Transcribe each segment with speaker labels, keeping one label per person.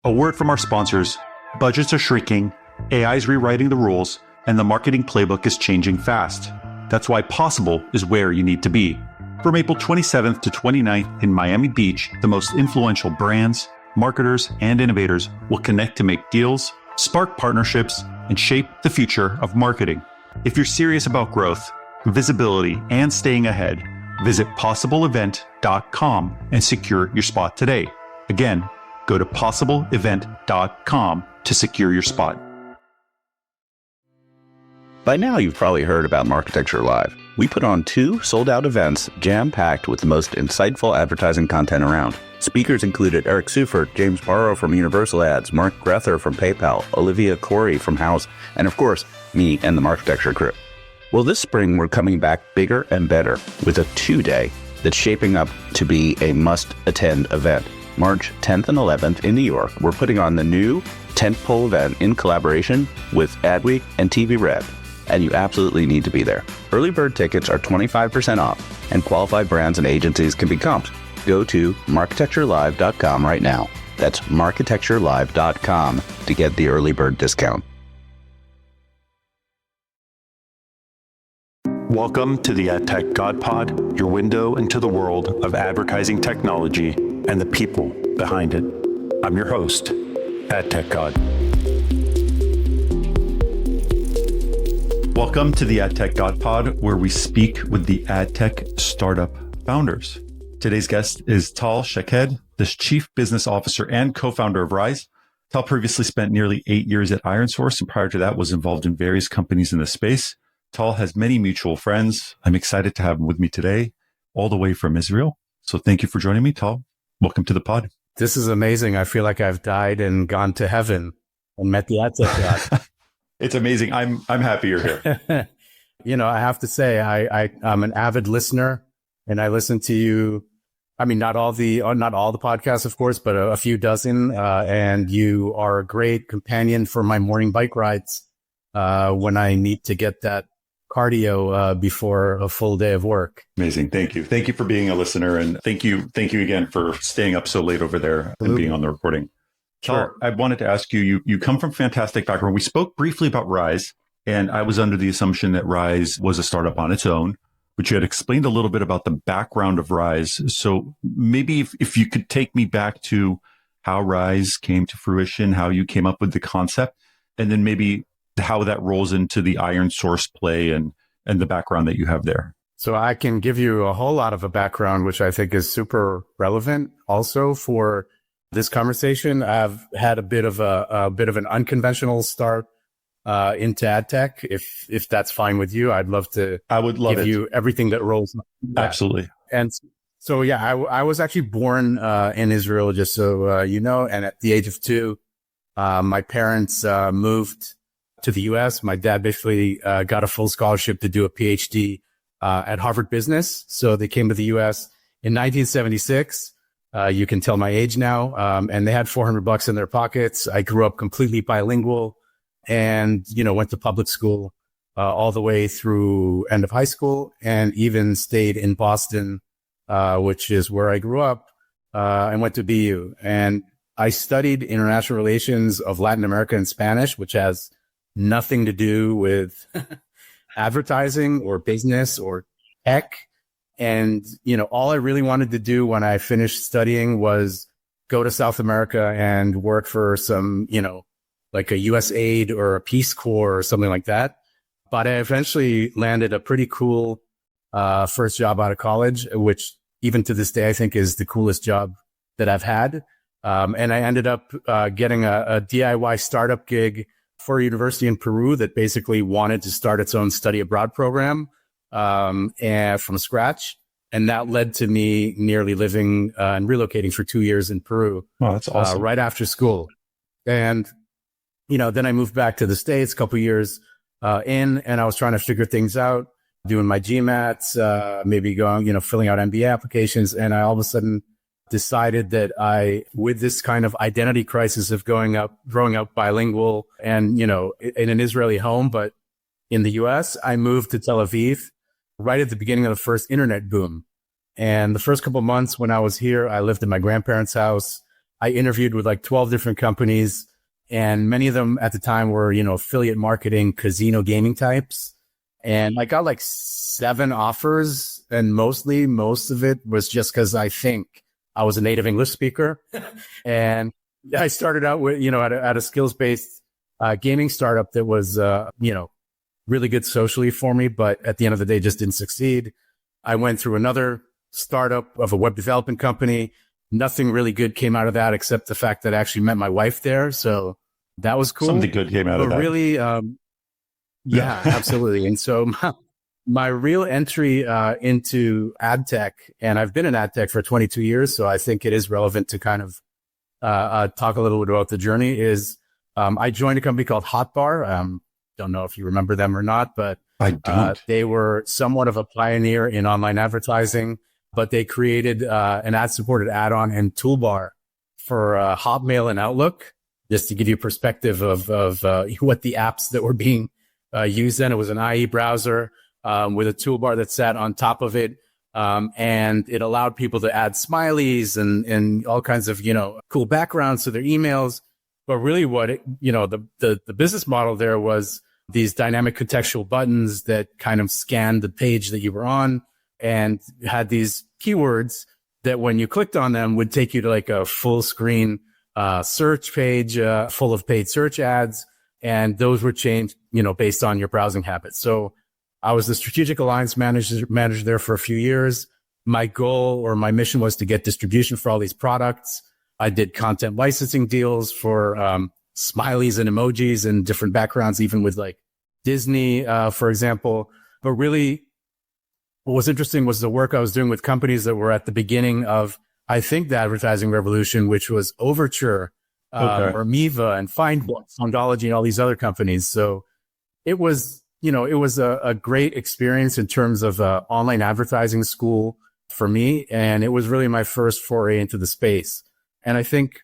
Speaker 1: A word from our sponsors: budgets are shrinking, AI is rewriting the rules, and the marketing playbook is changing fast. That's why Possible is where you need to be. From April 27th to 29th in Miami Beach, the most influential brands, marketers, and innovators will connect to make deals, spark partnerships, and shape the future of marketing. If you're serious about growth, visibility, and staying ahead, visit possibleevent.com and secure your spot today. Again, go to possibleevent.com to secure your spot.
Speaker 2: By now, you've probably heard about Marketecture Live. We put on 2 sold-out events jam-packed with the most insightful advertising content around. Speakers included Eric Seufert, James Barrow from Universal Ads, Mark Grether from PayPal, Olivia Corey from House, and of course, me and the Marketecture crew. Well, this spring, we're coming back bigger and better with a 2-day that's shaping up to be a must-attend event. March 10th and 11th in New York, we're putting on the new tentpole event in collaboration with Adweek and TV Red, and you absolutely need to be there. Early bird tickets are 25% off, and qualified brands and agencies can be comped. Go to marketecturelive.com right now. That's marketecturelive.com to get the early bird discount.
Speaker 1: Welcome to the AdTechGod Pod, your window into the world of advertising technology and the people behind it. I'm your host, AdTechGod. Welcome to the AdTechGod Pod, where we speak with the AdTech startup founders. Today's guest is Tal Shaked, the Chief Business Officer and co-founder of Rise. Tal previously spent nearly 8 years at IronSource, and prior to that was involved in various companies in the space. Tal has many mutual friends. I'm excited to have him with me today, all the way from Israel. So thank you for joining me, Tal. Welcome to the pod.
Speaker 3: This is amazing. I feel like I've died and gone to heaven and met the AdTechGod.
Speaker 1: It's amazing. I'm happy you're here.
Speaker 3: You know, I have to say, I'm an avid listener, and I listen to you. I mean, not all the podcasts, of course, but a few dozen. And you are a great companion for my morning bike rides when I need to get that cardio before a full day of work.
Speaker 1: Amazing. Thank you. Thank you for being a listener. And thank you again for staying up so late over there and being on the recording.
Speaker 3: Sure.
Speaker 1: Tal, I wanted to ask you, you come from fantastic background. We spoke briefly about Rise, and I was under the assumption that Rise was a startup on its own, but you had explained a little bit about the background of Rise. So maybe if you could take me back to how Rise came to fruition, how you came up with the concept, and then maybe how that rolls into the IronSource play and the background that you have there.
Speaker 3: So I can give you a whole lot of a background, which I think is super relevant also for this conversation. I've had a bit of an unconventional start into ad tech. If that's fine with you, I'd love to.
Speaker 1: I would love
Speaker 3: give you everything that rolls.
Speaker 1: Absolutely.
Speaker 3: And so, yeah, I was actually born in Israel, just so you know. And at the age of 2, my parents moved to the U.S. My dad basically got a full scholarship to do a PhD at Harvard Business. So they came to the U.S. in 1976. You can tell my age now. And they had $400 in their pockets. I grew up completely bilingual and, went to public school all the way through end of high school, and even stayed in Boston, which is where I grew up, and went to BU. And I studied international relations of Latin America and Spanish, which has nothing to do with advertising or business or tech. And, all I really wanted to do when I finished studying was go to South America and work for some, like a USAID or a Peace Corps or something like that. But I eventually landed a pretty cool first job out of college, which even to this day, I think is the coolest job that I've had. And I ended up getting a DIY startup gig for a university in Peru that basically wanted to start its own study abroad program and from scratch. And that led to me nearly living and relocating for 2 years in Peru.
Speaker 1: Oh, that's awesome.
Speaker 3: Right after school. And, then I moved back to the States a couple years and I was trying to figure things out, doing my GMATs, maybe going, filling out MBA applications. And I all of a sudden decided that with this kind of identity crisis of growing up bilingual and, in an Israeli home, but in the US, I moved to Tel Aviv right at the beginning of the first internet boom. And the first couple of months when I was here, I lived in my grandparents' house. I interviewed with like 12 different companies, and many of them at the time were, affiliate marketing, casino gaming types. And I got like 7 offers, and most of it was just because I think I was a native English speaker. And I started out with, at a skills-based gaming startup that was, really good socially for me, but at the end of the day, just didn't succeed. I went through another startup of a web development company. Nothing really good came out of that, except the fact that I actually met my wife there. So that was cool.
Speaker 1: Something good came out of that.
Speaker 3: Really, yeah, absolutely. And so my real entry into ad tech, and I've been in ad tech for 22 years, so I think it is relevant to kind of talk a little bit about the journey, is I joined a company called Hotbar. Don't know if you remember them or not, but
Speaker 1: I don't.
Speaker 3: They were somewhat of a pioneer in online advertising, but they created an ad-supported add-on and toolbar for Hotmail and Outlook, just to give you perspective of what the apps that were being used then. It was an IE browser with a toolbar that sat on top of it, and it allowed people to add smileys and all kinds of cool backgrounds to their emails. But really, what the business model there was these dynamic contextual buttons that kind of scanned the page that you were on and had these keywords that when you clicked on them would take you to like a full screen search page full of paid search ads. And those were changed, based on your browsing habits. So I was the strategic alliance manager there for a few years. My goal or my mission was to get distribution for all these products. I did content licensing deals for smileys and emojis and different backgrounds, even with like Disney, for example. But really, what was interesting was the work I was doing with companies that were at the beginning of, I think, the advertising revolution, which was Overture, or Miva and Foundology and all these other companies. So it was, it was a great experience in terms of online advertising school for me. And it was really my first foray into the space. And I think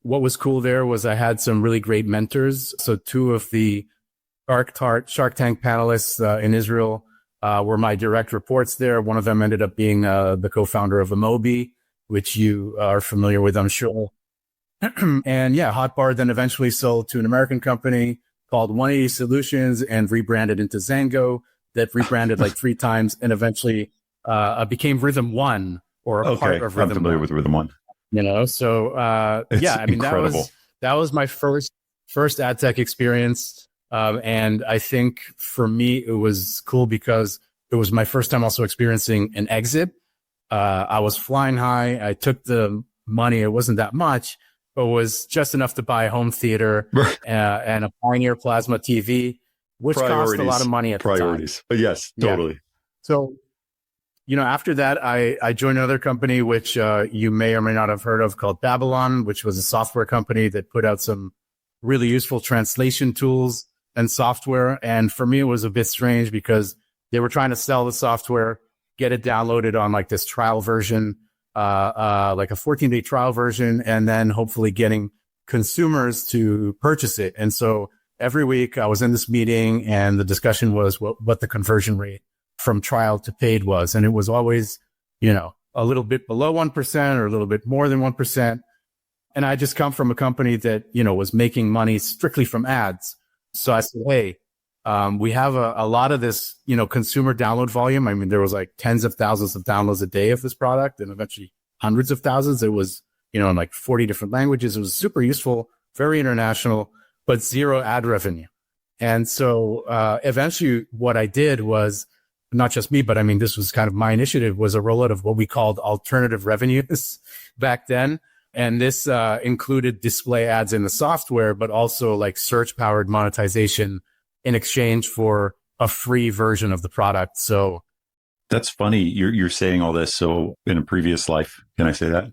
Speaker 3: what was cool there was I had some really great mentors. So 2 of the Shark Tank panelists in Israel were my direct reports there. One of them ended up being the co-founder of Amobi, which you are familiar with, I'm sure. And yeah, Hotbar then eventually sold to an American company called 180 Solutions and rebranded into Zango, that rebranded like 3 times and eventually became Rhythm One, or a part of Rhythm.
Speaker 1: I'm familiar with Rhythm One.
Speaker 3: So yeah, I mean,
Speaker 1: incredible.
Speaker 3: that was my first ad tech experience. And I think for me, it was cool because it was my first time also experiencing an exit. I was flying high. I took the money. It wasn't that much, but was just enough to buy a home theater and a Pioneer plasma TV, which cost a lot of money at the time.
Speaker 1: Yes, totally.
Speaker 3: Yeah. So, after that, I joined another company, which you may or may not have heard of, called Babylon, which was a software company that put out some really useful translation tools and software. And for me, it was a bit strange because they were trying to sell the software, get it downloaded on like this trial version, like a 14-day trial version, and then hopefully getting consumers to purchase it. And so every week I was in this meeting and the discussion was what the conversion rate from trial to paid was. And it was always, a little bit below 1% or a little bit more than 1%. And I just come from a company that, was making money strictly from ads. So I said, hey, we have a lot of this, consumer download volume. I mean, there was like tens of thousands of downloads a day of this product and eventually hundreds of thousands. It was, in like 40 different languages. It was super useful, very international, but 0 ad revenue. And so eventually what I did was, not just me, but I mean, this was kind of my initiative, was a rollout of what we called alternative revenues back then. And this included display ads in the software, but also like search powered monetization in exchange for a free version of the product. So
Speaker 1: that's funny. You're saying all this. So in a previous life, can I say that?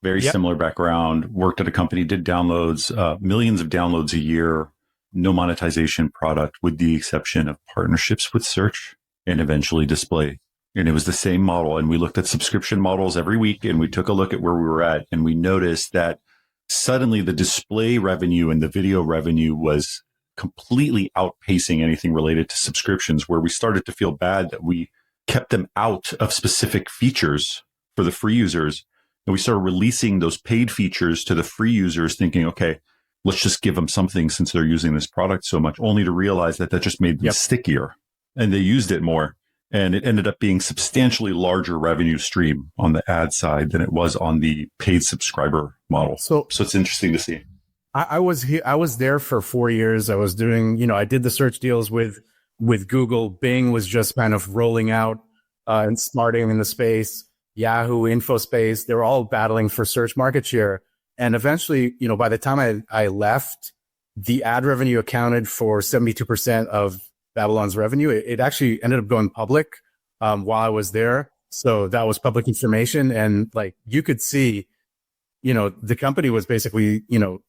Speaker 1: Very similar background, worked at a company, did downloads, millions of downloads a year, no monetization product with the exception of partnerships with search and eventually display. And it was the same model. And we looked at subscription models every week and we took a look at where we were at. And we noticed that suddenly the display revenue and the video revenue was completely outpacing anything related to subscriptions, where we started to feel bad that we kept them out of specific features for the free users And we started releasing those paid features to the free users thinking, okay, let's just give them something since they're using this product so much, only to realize that just made them stickier and they used it more. And it ended up being substantially larger revenue stream on the ad side than it was on the paid subscriber model. So it's interesting to see.
Speaker 3: I was there for 4 years. I was doing, I did the search deals with Google. Bing was just kind of rolling out and smarting in the space. Yahoo, InfoSpace, they were all battling for search market share. And eventually, by the time I left, the ad revenue accounted for 72% of Babylon's revenue. It actually ended up going public while I was there. So that was public information. And like you could see, the company was basically,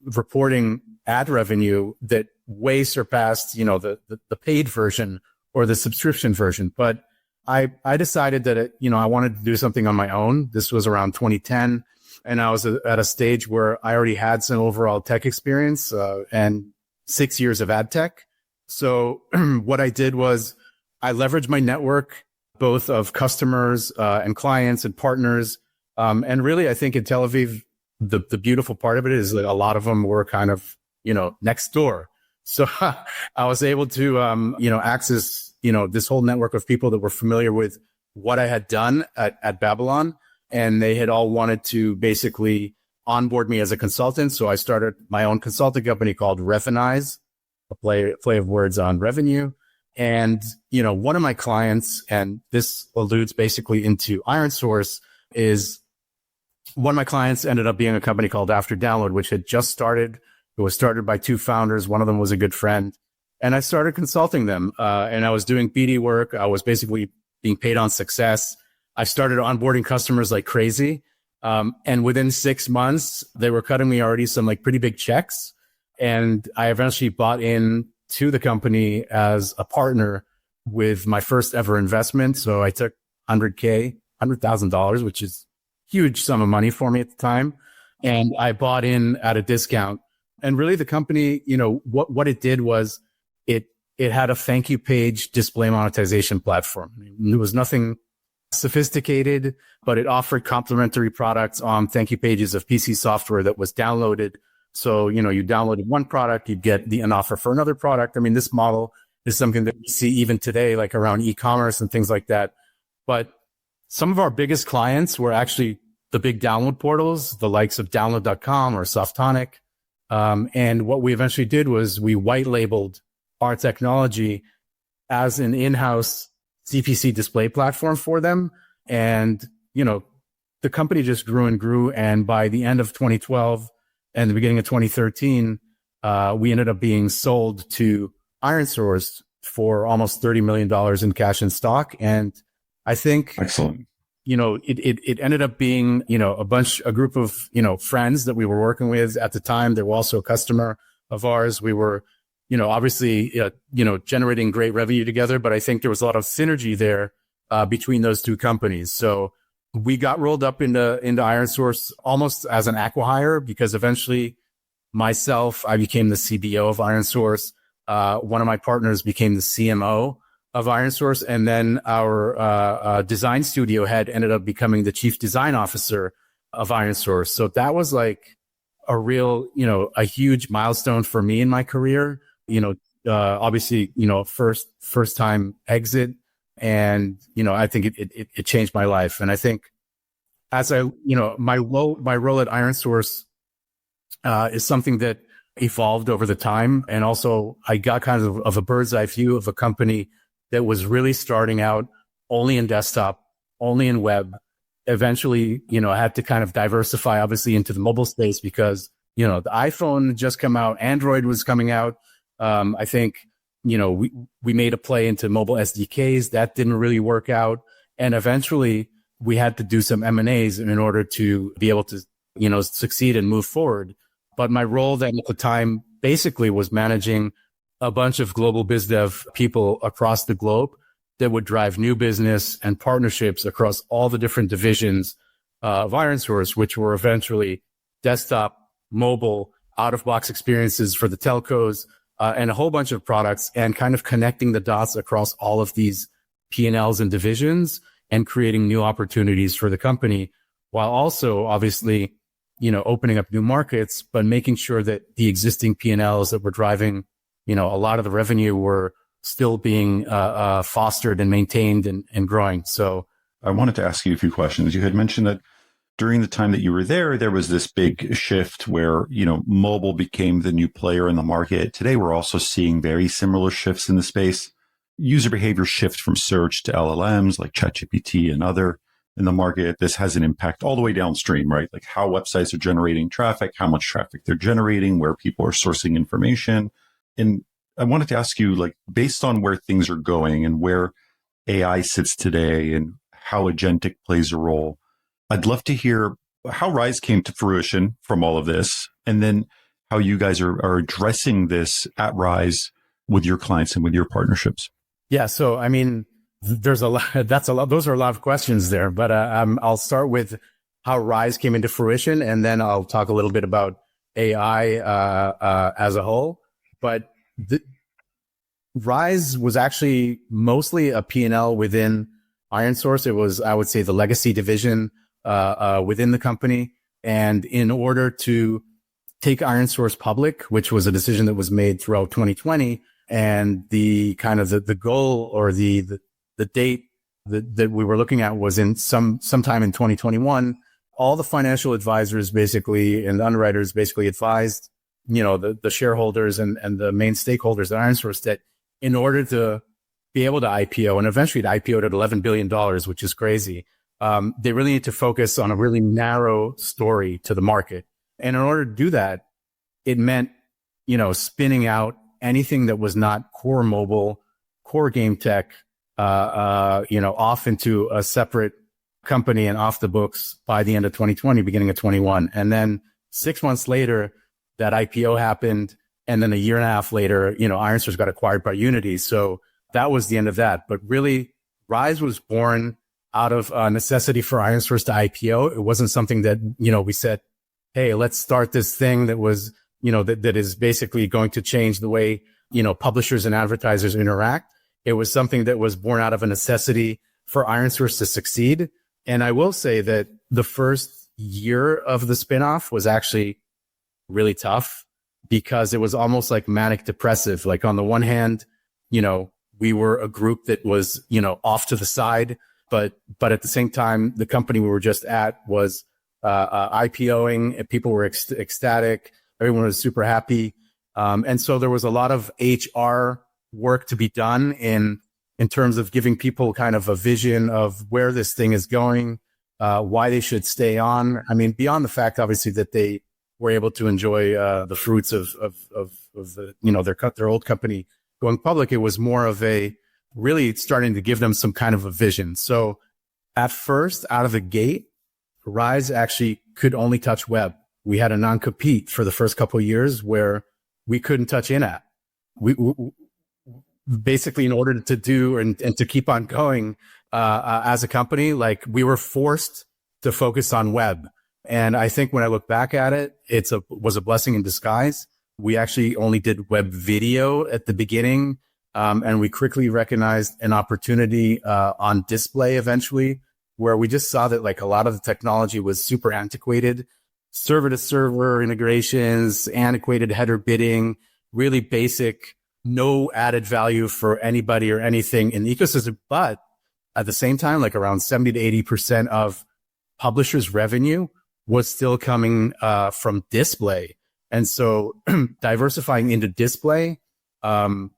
Speaker 3: reporting ad revenue that way surpassed, the paid version or the subscription version. But I decided that, I wanted to do something on my own. This was around 2010. And I was at a stage where I already had some overall tech experience and 6 years of ad tech. So what I did was I leveraged my network, both of customers and clients and partners. And really, I think in Tel Aviv, the beautiful part of it is that a lot of them were kind of, next door. So I was able to, access, this whole network of people that were familiar with what I had done at Babylon. And they had all wanted to basically onboard me as a consultant. So I started my own consulting company called Revenize, a play of words on revenue. And, one of my clients, and this alludes basically into IronSource, is one of my clients ended up being a company called After Download, which had just started. It was started by two founders. One of them was a good friend. And I started consulting them. And I was doing BD work. I was basically being paid on success. I started onboarding customers like crazy. And within 6 months, they were cutting me already some like pretty big checks. And I eventually bought in to the company as a partner with my first ever investment. So I took $100,000, which is a huge sum of money for me at the time. And I bought in at a discount. And really the company, what it did was it had a thank you page display monetization platform. It was nothing sophisticated, but it offered complimentary products on thank you pages of PC software that was downloaded. So, you downloaded one product, you'd get an offer for another product. I mean, this model is something that we see even today, like around e-commerce and things like that. But some of our biggest clients were actually the big download portals, the likes of download.com or Softonic. And what we eventually did was we white labeled our technology as an in-house CPC display platform for them. And, the company just grew and grew. And by the end of 2012 and the beginning of 2013, we ended up being sold to IronSource for almost $30 million in cash and stock. And I think,
Speaker 1: excellent.
Speaker 3: It ended up being, a group of, friends that we were working with at the time. They were also a customer of ours. We were, obviously, generating great revenue together, but I think there was a lot of synergy there between those two companies. So we got rolled up into IronSource almost as an acqui-hire, because eventually I became the CBO of IronSource. One of my partners became the CMO of IronSource. And then our design studio head ended up becoming the chief design officer of IronSource. So that was like a real, a huge milestone for me in my career. Obviously, first time exit. And, I think it changed my life. And I think as my role at IronSource, is something that evolved over the time. And also I got kind of a bird's eye view of a company that was really starting out only in desktop, only in web. Eventually, I had to kind of diversify obviously into the mobile space because, the iPhone had just come out, Android was coming out. I think, we made a play into mobile SDKs. That didn't really work out. And eventually we had to do some M&As in order to be able to, succeed and move forward. But my role then at the time basically was managing a bunch of global biz dev people across the globe that would drive new business and partnerships across all the different divisions of IronSource, which were eventually desktop, mobile, out-of-box experiences for the telcos, and a whole bunch of products, and kind of connecting the dots across all of these P&Ls and divisions and creating new opportunities for the company while also obviously, opening up new markets, but making sure that the existing P&Ls that were driving, a lot of the revenue were still being fostered and maintained and growing. So
Speaker 1: I wanted to ask you a few questions. You had mentioned that during the time that you were there was this big shift where, mobile became the new player in the market. Today, we're also seeing very similar shifts in the space. User behavior shift from search to LLMs like ChatGPT and other in the market. This has an impact all the way downstream, right? Like how websites are generating traffic, how much traffic they're generating, where people are sourcing information. And I wanted to ask you, like, based on where things are going and where AI sits today and how Agentic plays a role, I'd love to hear how Rise came to fruition from all of this, and then how you guys are addressing this at Rise with your clients and with your partnerships.
Speaker 3: Yeah. So, I mean, there's a lot, those are a lot of questions there, but I'll start with how Rise came into fruition, and then I'll talk a little bit about AI as a whole. But Rise was actually mostly a P&L within IronSource. It was, I would say, the legacy division within the company. And in order to take IronSource public, which was a decision that was made throughout 2020, and the kind of the goal or the date that we were looking at was in sometime in 2021, all the financial advisors basically and the underwriters basically advised, the shareholders and the main stakeholders at IronSource that in order to be able to IPO, and eventually it IPO'd at $11 billion, which is crazy, they really need to focus on a really narrow story to the market. And in order to do that, it meant, spinning out anything that was not core mobile, core game tech, off into a separate company and off the books by the end of 2020, beginning of 21. And then 6 months later, that IPO happened. And then a year and a half later, IronSource got acquired by Unity. So that was the end of that. But really, Rise was born out of a necessity for IronSource to IPO. It wasn't something that, we said, hey, let's start this thing that was, that is basically going to change the way, publishers and advertisers interact. It was something that was born out of a necessity for IronSource to succeed. And I will say that the first year of the spinoff was actually really tough because it was almost like manic depressive. Like on the one hand, we were a group that was, off to the side, but at the same time, the company we were just at was IPOing, and people were ecstatic. Everyone was super happy. And so there was a lot of HR work to be done in terms of giving people kind of a vision of where this thing is going, why they should stay on. I mean, beyond the fact, obviously, that they were able to enjoy the fruits of the, their old company going public, it was more of a really starting to give them some kind of a vision. So at first, out of the gate, Rise actually could only touch web. We had a non-compete for the first couple of years where we couldn't touch in-app. We basically, in order to do and to keep on going as a company, like we were forced to focus on web. And I think when I look back at it, was a blessing in disguise. We actually only did web video at the beginning, and we quickly recognized an opportunity on display eventually, where we just saw that like a lot of the technology was super antiquated, server to server integrations, antiquated header bidding, really basic, no added value for anybody or anything in the ecosystem. But at the same time, like around 70 to 80% of publishers' revenue was still coming from display. And so diversifying into display and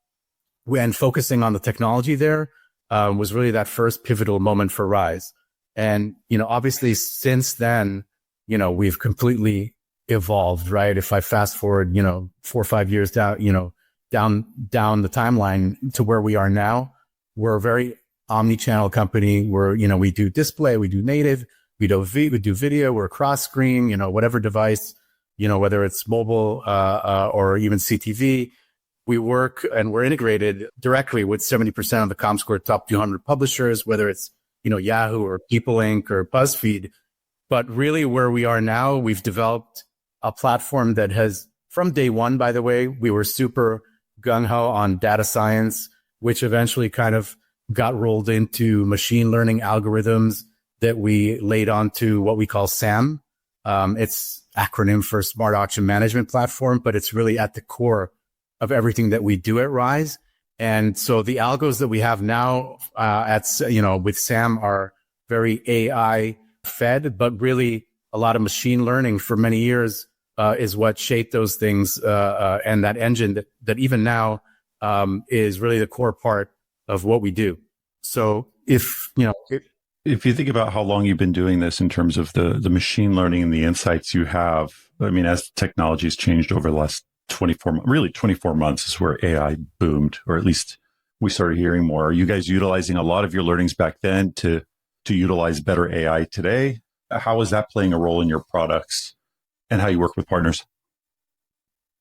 Speaker 3: focusing on the technology there was really that first pivotal moment for Rise. And, obviously since then, we've completely evolved, right? If I fast forward, 4 or 5 years down, down the timeline to where we are now, we're a very omni-channel company where, we do display, we do native, we do video, we're cross screen, whatever device, whether it's mobile, or even CTV, we work and we're integrated directly with 70% of the Comscore top 200 publishers, whether it's, Yahoo or People Inc. or BuzzFeed. But really where we are now, we've developed a platform that has, from day one, by the way, we were super gung-ho on data science, which eventually kind of got rolled into machine learning algorithms that we laid onto what we call SAM. It's acronym for Smart Auction Management Platform, but it's really at the core of everything that we do at Rise. And so the algos that we have now with SAM are very AI fed, but really a lot of machine learning for many years is what shaped those things. And that engine that even now is really the core part of what we do. So if
Speaker 1: you think about how long you've been doing this in terms of the machine learning and the insights you have, I mean, as technology has changed over the last 24 months is where AI boomed, or at least we started hearing more. Are you guys utilizing a lot of your learnings back then to utilize better AI today? How is that playing a role in your products and how you work with partners?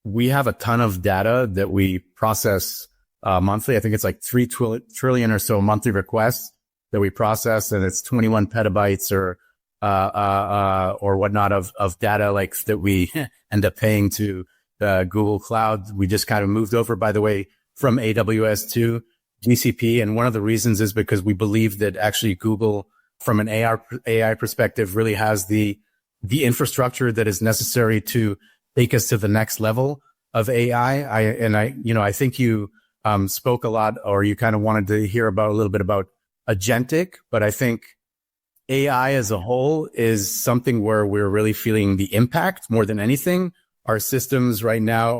Speaker 3: We have a ton of data that we process monthly. I think it's like 3 trillion or so monthly requests that we process, and it's 21 petabytes or whatnot of data like that we end up paying to Google Cloud. We just kind of moved over, by the way, from AWS to GCP. And one of the reasons is because we believe that actually Google, from an AI perspective, really has the infrastructure that is necessary to take us to the next level of AI. I think you spoke a lot, or you kind of wanted to hear about a little bit about Agentic, but I think AI as a whole is something where we're really feeling the impact more than anything. Our systems right now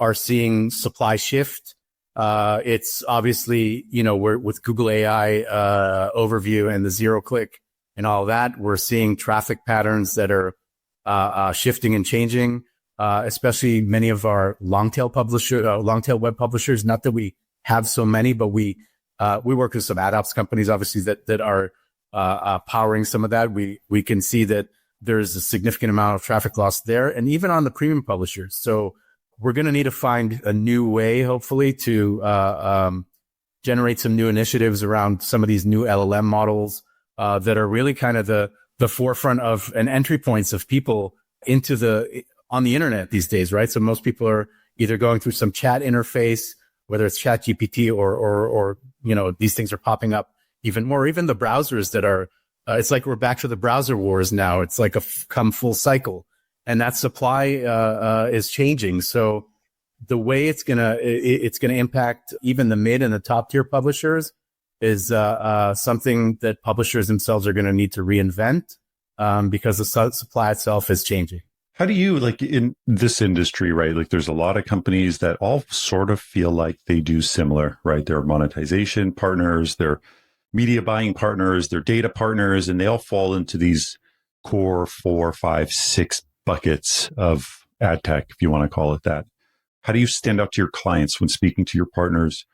Speaker 3: are seeing supply shift. It's obviously, we're with Google AI overview and the zero click and all that, we're seeing traffic patterns that are shifting and changing, especially many of our long tail web publishers. Not that we have so many, but we work with some ad ops companies, obviously, that are powering some of that. We can see that there's a significant amount of traffic loss there, and even on the premium publishers. So we're going to need to find a new way, hopefully, to generate some new initiatives around some of these new LLM models that are really kind of the forefront of and entry points of people on the internet these days, right? So most people are either going through some chat interface, whether it's ChatGPT or these things are popping up even more. Even the browsers that are, it's like we're back to the browser wars now. It's like come full cycle, and that supply is changing. So the way it's gonna impact even the mid and the top tier publishers is something that publishers themselves are going to need to reinvent because the supply itself is changing.
Speaker 1: How do you, like in this industry, right? Like there's a lot of companies that all sort of feel like they do similar, right? They're monetization partners, they're media buying partners, they're data partners, and they all fall into these core 4, 5, 6 buckets of ad tech, if you want to call it that. How do you stand out to your clients when speaking to your partners?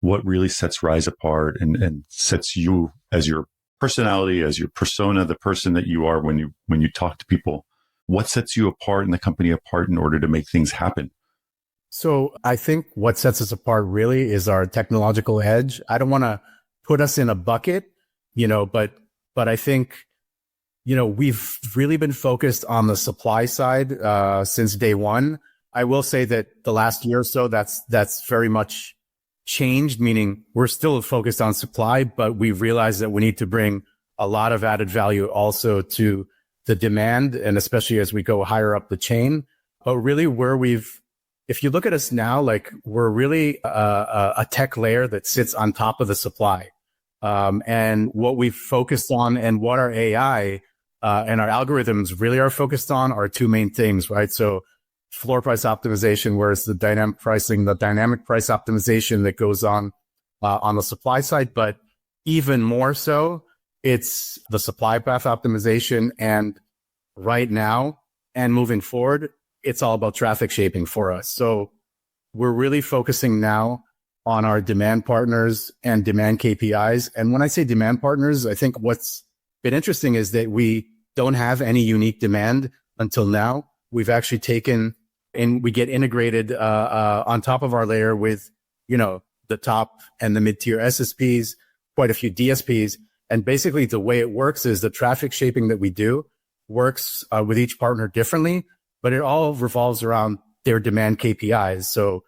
Speaker 1: What really sets Rise apart and sets you as your personality, as your persona, the person that you are when you talk to people? What sets you apart and the company apart in order to make things happen?
Speaker 3: So I think what sets us apart really is our technological edge. I don't want to put us in a bucket, but I think, we've really been focused on the supply side since day one. I will say that the last year or so, that's very much changed, meaning we're still focused on supply, but we realized that we need to bring a lot of added value also to the demand, and especially as we go higher up the chain. But really if you look at us now, like we're really a tech layer that sits on top of the supply. And what we've focused on and what our AI and our algorithms really are focused on are two main things, right? So floor price optimization, where it's the dynamic pricing, the dynamic price optimization that goes on the supply side, but even more so, it's the supply path optimization. And right now and moving forward, it's all about traffic shaping for us. So we're really focusing now on our demand partners and demand KPIs. And when I say demand partners, I think what's been interesting is that we don't have any unique demand until now. We've actually taken and we get integrated on top of our layer with, the top and the mid-tier SSPs, quite a few DSPs. And basically the way it works is the traffic shaping that we do works with each partner differently, but it all revolves around their demand KPIs. So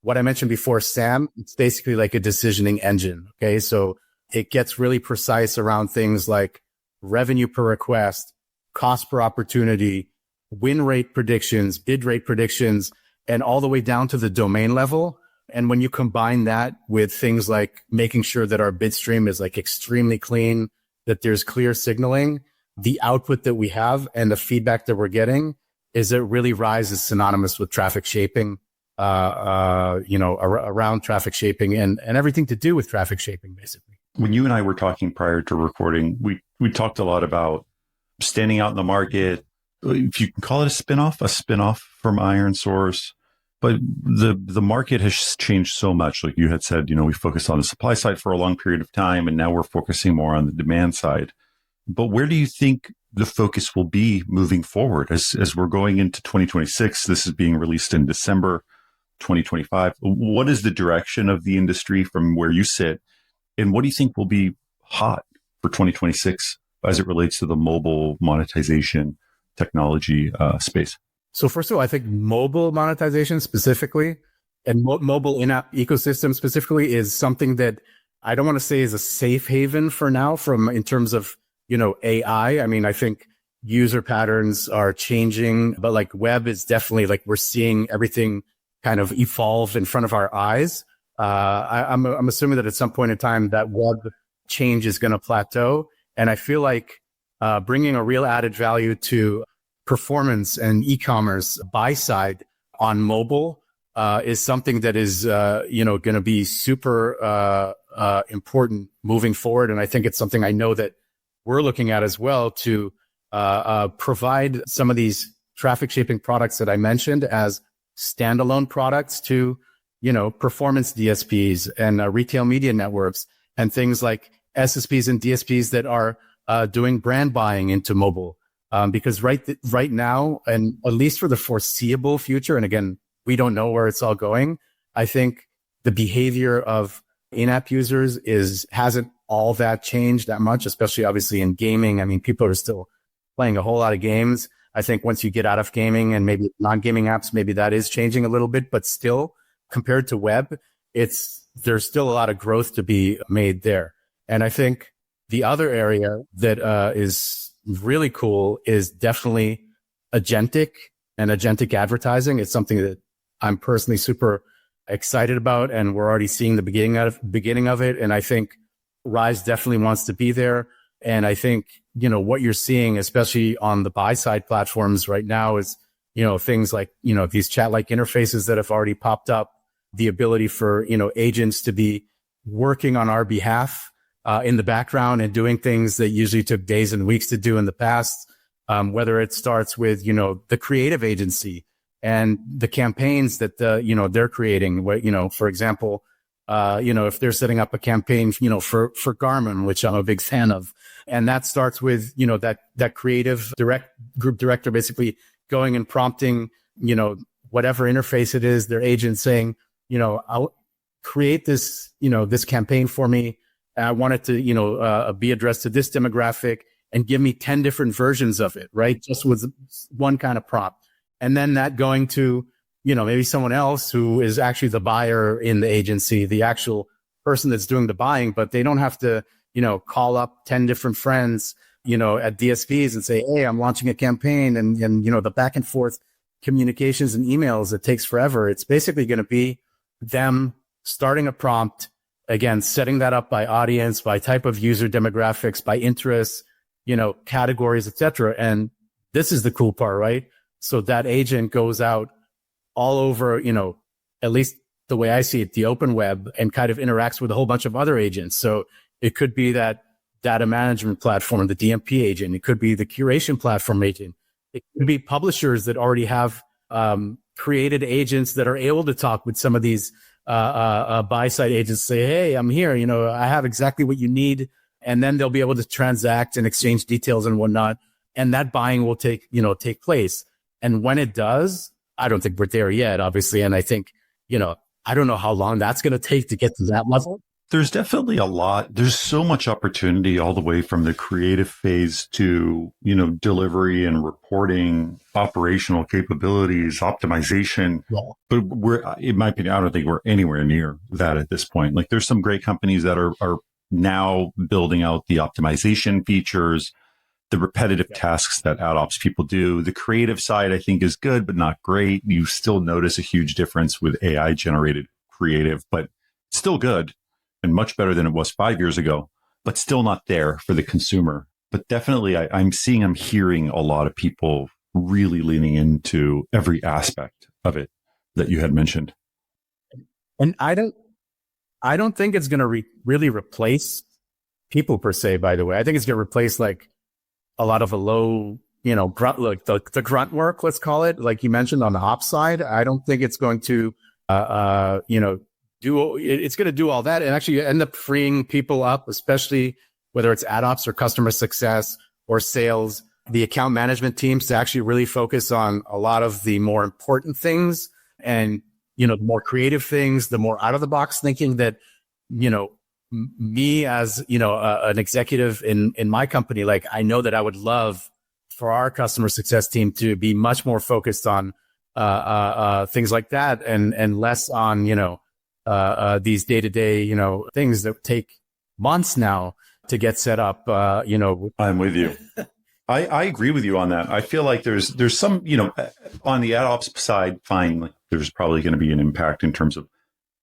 Speaker 3: what I mentioned before, SAM, it's basically like a decisioning engine. Okay. So it gets really precise around things like revenue per request, cost per opportunity, win rate predictions, bid rate predictions, and all the way down to the domain level. And when you combine that with things like making sure that our bid stream is like extremely clean, that there's clear signaling, the output that we have and the feedback that we're getting is that really Rise is synonymous with traffic shaping, around traffic shaping and everything to do with traffic shaping, basically.
Speaker 1: When you and I were talking prior to recording, we talked a lot about standing out in the market. If you can call it a spinoff from IronSource, but the market has changed so much. Like you had said, we focused on the supply side for a long period of time, and now we're focusing more on the demand side. But where do you think the focus will be moving forward as we're going into 2026? This is being released in December 2025. What is the direction of the industry from where you sit? And what do you think will be hot for 2026 as it relates to the mobile monetization technology space?
Speaker 3: So first of all, I think mobile monetization specifically and mobile in-app ecosystem specifically is something that I don't want to say is a safe haven for now in terms of, AI. I mean, I think user patterns are changing, but like web is definitely like we're seeing everything kind of evolve in front of our eyes. I'm assuming that at some point in time that web change is going to plateau. And I feel like bringing a real added value to performance and e-commerce buy side on mobile is something that is going to be super important moving forward. And I think it's something I know that we're looking at as well to provide some of these traffic shaping products that I mentioned as standalone products to performance DSPs and retail media networks and things like SSPs and DSPs that are doing brand buying into mobile. Because right now, and at least for the foreseeable future, and again, we don't know where it's all going, I think the behavior of in-app users hasn't all that changed that much, especially obviously in gaming. I mean, people are still playing a whole lot of games. I think once you get out of gaming and maybe non-gaming apps, maybe that is changing a little bit, but still compared to web, there's still a lot of growth to be made there. And I think the other area that is really cool is definitely Agentic and Agentic advertising. It's something that I'm personally super excited about, and we're already seeing the beginning of it. And I think Rise definitely wants to be there. And I think, what you're seeing, especially on the buy side platforms right now is, things like, these chat-like interfaces that have already popped up, the ability for, agents to be working on our behalf in the background and doing things that usually took days and weeks to do in the past, whether it starts with, the creative agency and the campaigns that, they're creating, for example, if they're setting up a campaign, for Garmin, which I'm a big fan of, and that starts with, that creative group director basically going and prompting, whatever interface it is, their agent saying, I'll create this, this campaign for me. I want it to, be addressed to this demographic and give me 10 different versions of it, right? Just with one kind of prompt. And then that going to, maybe someone else who is actually the buyer in the agency, the actual person that's doing the buying, but they don't have to, call up 10 different friends, at DSPs and say, hey, I'm launching a campaign and the back and forth communications and emails, it takes forever. It's basically going to be them starting a prompt, again, setting that up by audience, by type of user demographics, by interests, categories, etc. And this is the cool part, right? So that agent goes out all over, at least the way I see it, the open web, and kind of interacts with a whole bunch of other agents. So it could be that data management platform, the DMP agent. It could be the curation platform agent. It could be publishers that already have created agents that are able to talk with some of these buy-side agents, say, hey, I'm here, I have exactly what you need. And then they'll be able to transact and exchange details and whatnot. And that buying will take place. And when it does, I don't think we're there yet, obviously. And I think, I don't know how long that's going to take to get to that level.
Speaker 1: There's definitely a lot. There's so much opportunity all the way from the creative phase to, delivery and reporting, operational capabilities, optimization. Yeah. But in my opinion, I don't think we're anywhere near that at this point. Like there's some great companies that are now building out the optimization features. the repetitive tasks that ad ops people do. The creative side, I think, is good, but not great. You still notice a huge difference with AI generated creative, but still good and much better than it was 5 years ago, but still not there for the consumer. But definitely I'm hearing a lot of people really leaning into every aspect of it that you had mentioned.
Speaker 3: And I don't think it's going to really replace people per se, by the way. I think it's going to replace like a lot of a low, grunt, like the grunt work, let's call it, like you mentioned on the ops side. I don't think it's going to, it's going to do all that and actually end up freeing people up, especially whether it's ad ops or customer success or sales, the account management teams to actually really focus on a lot of the more important things and, the more creative things, the more out of the box thinking that, me as, an executive in my company, like I know that I would love for our customer success team to be much more focused on, things like that and less on, these day-to-day, things that take months now to get set up,
Speaker 1: I'm with you. I agree with you on that. I feel like there's some, on the ad ops side, fine, like there's probably going to be an impact in terms of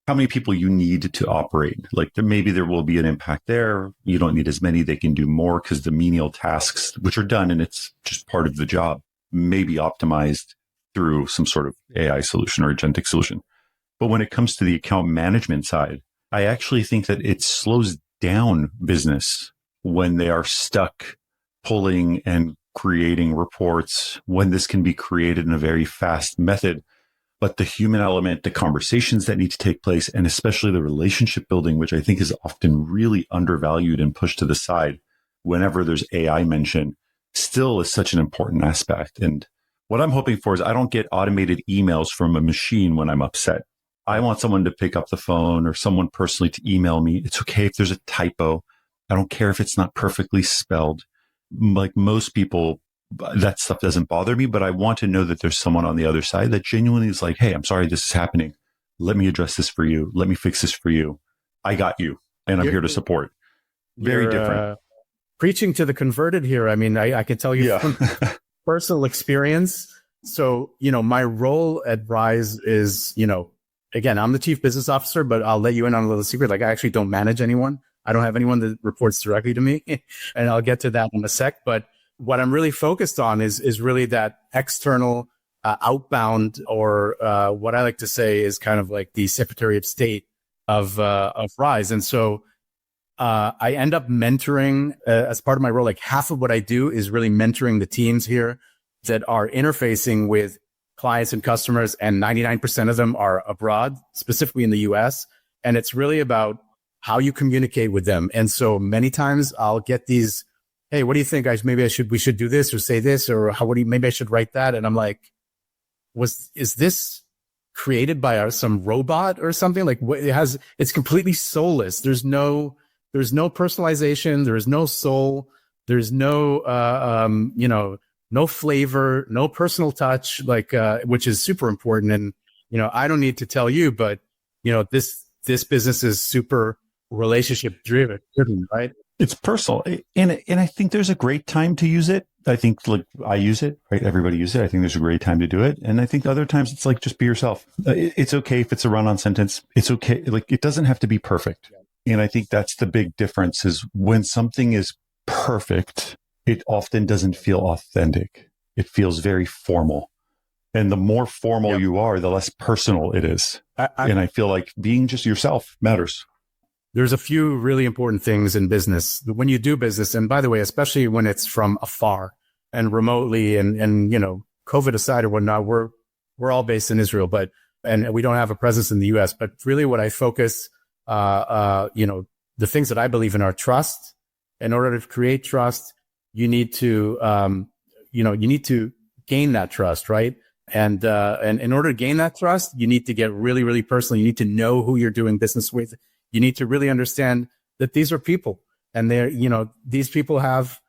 Speaker 1: how many people you need to operate. Like maybe there will be an impact there. You don't need as many. They can do more because the menial tasks, which are done and it's just part of the job, may be optimized through some sort of AI solution or agentic solution. But when it comes to the account management side, I actually think that it slows down business when they are stuck pulling and creating reports, when this can be created in a very fast method. But the human element, the conversations that need to take place, and especially the relationship building, which I think is often really undervalued and pushed to the side whenever there's AI mention, still is such an important aspect. And what I'm hoping for is I don't get automated emails from a machine when I'm upset. I want someone to pick up the phone or someone personally to email me. It's okay if there's a typo. I don't care if it's not perfectly spelled. Like most people, that stuff doesn't bother me, but I want to know that there's someone on the other side that genuinely is like, hey, I'm sorry this is happening. Let me address this for you. Let me fix this for you. I got you. And I'm here to support. Very different.
Speaker 3: Preaching to the converted here. I mean, I can tell you from personal experience. So, my role at Rise is, again, I'm the chief business officer, but I'll let you in on a little secret. Like I actually don't manage anyone. I don't have anyone that reports directly to me. And I'll get to that in a sec. But what I'm really focused on is really that external outbound, or what I like to say is kind of like the Secretary of State of Rise. And so I end up mentoring as part of my role. Like half of what I do is really mentoring the teams here that are interfacing with clients and customers, and 99% of them are abroad, specifically in the US. And it's really about how you communicate with them. And so many times I'll get these, hey, what do you think? We should do this or say this, or maybe I should write that. And I'm like, is this created by some robot or something? Like it's completely soulless. There's no personalization. There is no soul. There's no, no flavor, no personal touch, like, which is super important. And, I don't need to tell you, but, this business is super relationship driven, right?
Speaker 1: It's personal. And I think there's a great time to use it. I think like I use it, right? Everybody uses it. I think there's a great time to do it. And I think other times it's like, just be yourself. It's okay if it's a run-on sentence. It's okay. Like it doesn't have to be perfect. And I think that's the big difference is when something is perfect, it often doesn't feel authentic. It feels very formal. And the more formal you are, the less personal it is. And I feel like being just yourself matters.
Speaker 3: There's a few really important things in business when you do business. And by the way, especially when it's from afar and remotely and COVID aside or whatnot, we're all based in Israel, and we don't have a presence in the US, but really what I focus, the things that I believe in are trust. In order to create trust, you need to, gain that trust, right? And in order to gain that trust, you need to get really, really personal. You need to know who you're doing business with. You need to really understand that these are people, and these people have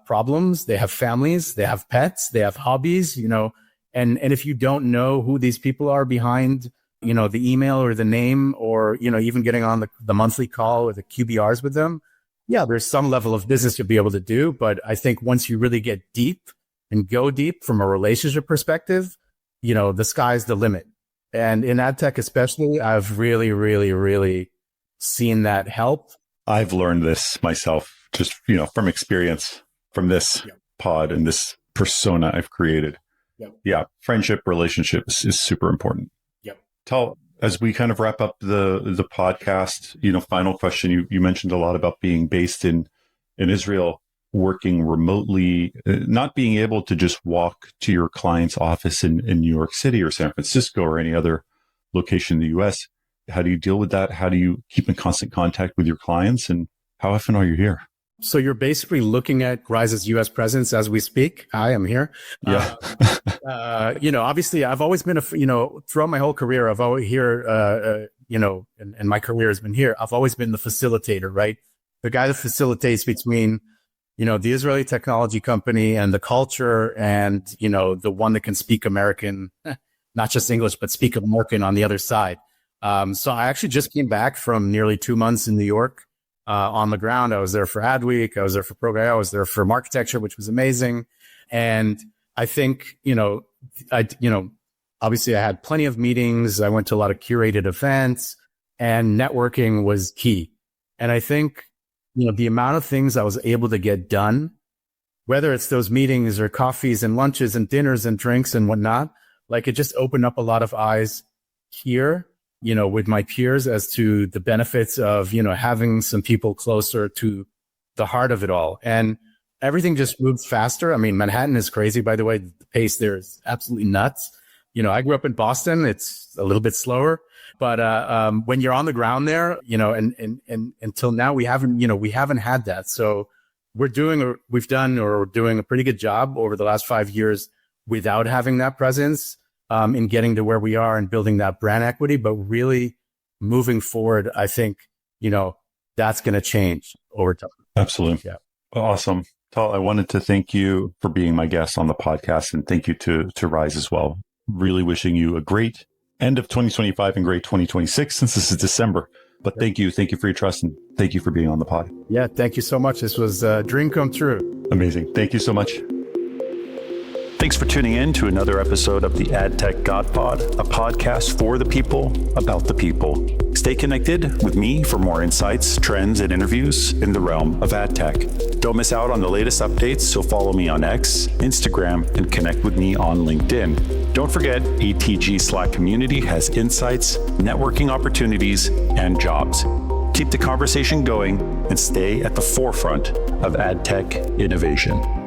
Speaker 3: problems. They have families, they have pets, they have hobbies, and if you don't know who these people are behind, the email or the name, or, even getting on the monthly call or the QBRs with them, yeah, there's some level of business you'll be able to do. But I think once you really get deep and go deep from a relationship perspective, the sky's the limit. And in ad tech especially, I've really, really, really seen that help.
Speaker 1: I've learned this myself, just, from experience, from this pod and this persona I've created. Yeah. Friendship, relationships is super important. Tal, as we kind of wrap up the podcast, final question, you mentioned a lot about being based in Israel, working remotely, not being able to just walk to your client's office in New York City or San Francisco or any other location in the US. How do you deal with that? How do you keep in constant contact with your clients? And how often are you here?
Speaker 3: So you're basically looking at Rise's U.S. presence as we speak. I am here.
Speaker 1: Yeah.
Speaker 3: Obviously I've always been throughout my whole career, I've always and my career has been here. I've always been the facilitator, right? The guy that facilitates between, the Israeli technology company and the culture and, the one that can speak American, not just English, but speak American on the other side. So I actually just came back from nearly 2 months in New York. On the ground. I was there for Adweek. I was there for Program. I was there for Marketecture, which was amazing. And I think, obviously I had plenty of meetings. I went to a lot of curated events, and networking was key. And I think, the amount of things I was able to get done, whether it's those meetings or coffees and lunches and dinners and drinks and whatnot, like it just opened up a lot of eyes here, with my peers as to the benefits of, having some people closer to the heart of it all. And everything just moves faster. I mean, Manhattan is crazy, by the way. The pace there is absolutely nuts. I grew up in Boston. It's a little bit slower, but when you're on the ground there, and until now we haven't had that. So we're doing a pretty good job over the last 5 years without having that presence. In getting to where we are and building that brand equity, but really moving forward, I think, that's going to change over time.
Speaker 1: Absolutely.
Speaker 3: Yeah.
Speaker 1: Awesome. Tal, I wanted to thank you for being my guest on the podcast, and thank you to Rise as well. Really wishing you a great end of 2025 and great 2026 since this is December. But thank you for your trust, and thank you for being on the pod.
Speaker 3: Yeah. Thank you so much. This was a dream come true.
Speaker 1: Amazing. Thank you so much. Thanks for tuning in to another episode of the AdTechGod Pod, a podcast for the people, about the people. Stay connected with me for more insights, trends, and interviews in the realm of ad tech. Don't miss out on the latest updates, so follow me on X, Instagram, and connect with me on LinkedIn. Don't forget, ATG Slack community has insights, networking opportunities, and jobs. Keep the conversation going and stay at the forefront of ad tech innovation.